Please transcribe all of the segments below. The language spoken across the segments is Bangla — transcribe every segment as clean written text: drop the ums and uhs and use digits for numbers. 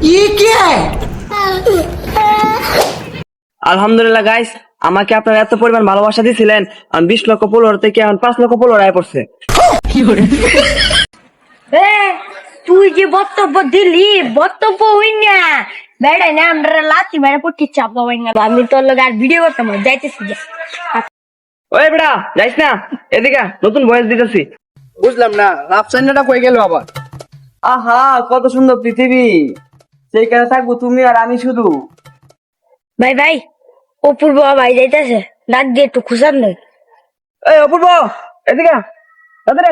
ये क्या है? আলহামদুলিল্লাহ গাইস, আমাকে আপনারা এত পরিমাণ ভালোবাসা দিয়েছিলেন, আমি 20 লক্ষ ফলোয়ার থেকে এখন 5 লক্ষ ফলোয়ার আয় পড়ছে। তুই যে বক্তব্য দিলি, বক্তব্য হই না বেড়াই না আমরা লাচি মেরে পড়ছি চাপা হই না। আমি তোর লোক আর ভিডিও করতাম না, যাইতেছি যা। ওই বেটা যাইস না, এদিকে নতুন ভয়েস দিতেছি। বুঝলাম না, রাফসাইনাটা কই গেল আবার? আহা কত সুন্দর পৃথিবী, সেইখানে থাকবো তুমি আর আমি শুধু। ভাই ভাই, অপূর্ব ভাই যাইতেছে, ডাক দিয়ে একটু খুশার নেই। এই অপূর্ব এদিকে তাদের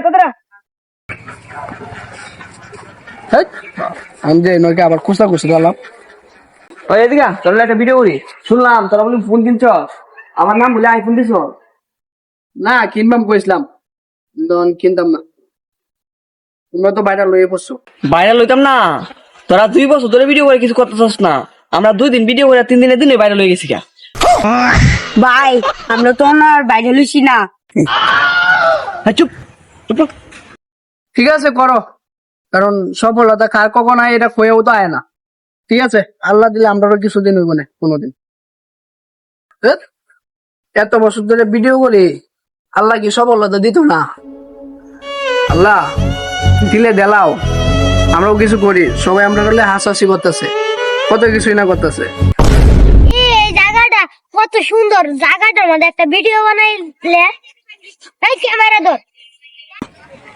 আমি যে নয়কে আবার খুশা খুশি গেলাম। ওই এদিকে তোর একটা ভিডিও করি, শুনলাম তোরা বলি ফোন কিনছ, আমার নাম বলে আইফোন দিছ। না কিনবাম কইছিলাম, কিনতাম না। তোমরা তো বাইরে লইয়ে পড়ছো। বাইরে লইতাম না, তোরা 2 বছর ধরে ভিডিও করে কিছু করতেছস না, আমরা 2 দিন ভিডিও করে 3 দিনে বাইরে লই গেছি কা। ভাই আমরা তো আর বাইরে লইছি না। চুপ চুপ। ঠিক আছে করো, কারণ সফলতা কার কখন হয় এটা কয়েও তো আয় না। ঠিক আছে, আল্লাহ দিলে আমরাও কিছুদিন হইব না কোনোদিন। এত বছর ধরে ভিডিও করি, আল্লাহ কি সফলতা দিত না? আল্লাহ দিলে দেলাও, আমরাও কিছু করি, সবাই আমরা হাসাহাসি করতেছে, কত কিছুই না করতেছে। এই জায়গাটা কত সুন্দর, জায়গাটার মধ্যে একটা ভিডিও বানাইলে। এই ক্যামেরা ধর,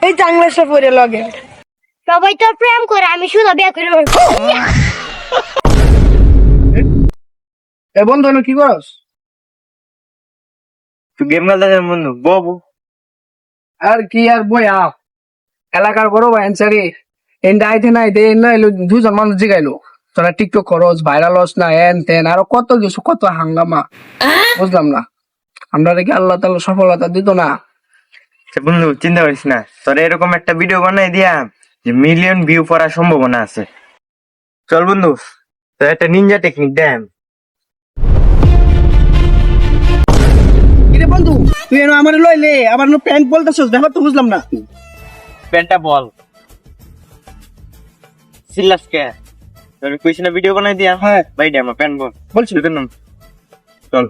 এই চাংলা সফরে লগে সবাই তো প্রেম করে, আমি শুধু বিয়ে করে। এ বন্ধু কি করস? তুই গেম খেলতে বন্ধু বাবু। আর কি আর বই আপ এলাকার বড় ভাই আনসারি এন্ড আইতে নাই দে না এলো, দুজন মানুষ জিগাইলো তোরা টিকটক করস, ভাইরাল হস না, এন তেন আরো কত কিছু, কত হাঙ্গামা। বুঝলাম না, আমরা কি আল্লাহ তাআলা সফলতা দিত না? বন্ধু চিন্তা করিস না, তোর এরকম একটা ভিডিও বানাই দিয়া যে মিলিয়ন ভিউ পড়ার সম্ভাবনা আছে। চল বন্ধু, তোর একটা নিনজা টেকনিক দেন। কিরে বন্ধু, তুই এনো আমার লইলে আবার প্যান্ট বলতেছস, ব্যাপার তো বুঝলাম না। প্যান্টটা বল সিল্লাস কে তোর কইছিনা ভিডিও বানাই দিয়া। হ্যাঁ ভাই দে আমার প্যান্ট বল বলছি। চল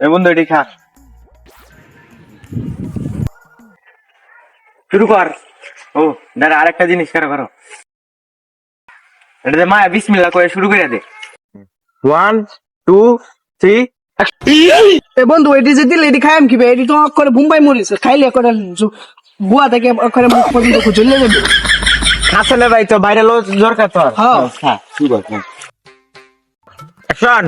এ বন্ধু এটি খা, শুরু কর। ও দাঁড়া, আরেকটা জিনিস করো, এটা মায়া বিসমিল্লাহ করে শুরু করে দে। 1 2 3। এ বন্ধু এটি যে দিলে এটি খাইম কিবে? এটি তো করে মুম্বাই মরিস খাইলে করে গুয়া থেকে করে মুখ পর্যন্ত চলে যাবে। আসলে ভাই তো বাইরে লো দরকার তোর। হ্যাঁ হ্যাঁ ঠিক আছে। অ্যাকশন।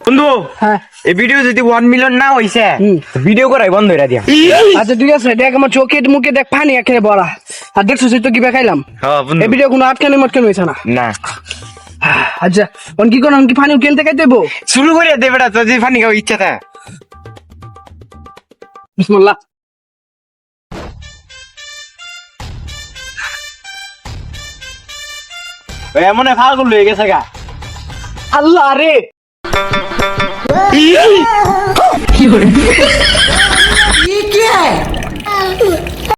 বন্ধু হ্যাঁ এই ভিডিও যদি 1 মিলিয়ন না হইছে, ভিডিও করাই বন্ধ হইরা দিয়া। আচ্ছা ঠিক আছে, দেখ আমার চোখে মুখে দেখ পানি এখানে বড়া, আর দেখছো তো কি খাইলাম। হ্যাঁ বন্ধু, এই ভিডিও কোনো আটকানি মটকানি হয়েছে না। না আচ্ছা অন কি কোন কি পানি খেলতে খাই দেবো? শুরু করে দে বেটা, তোর যে ফানি খাওয়ার ইচ্ছা তা। বিসমিল্লাহ। এমন ফাগল হয়ে গেছে গা। আল্লাহ রে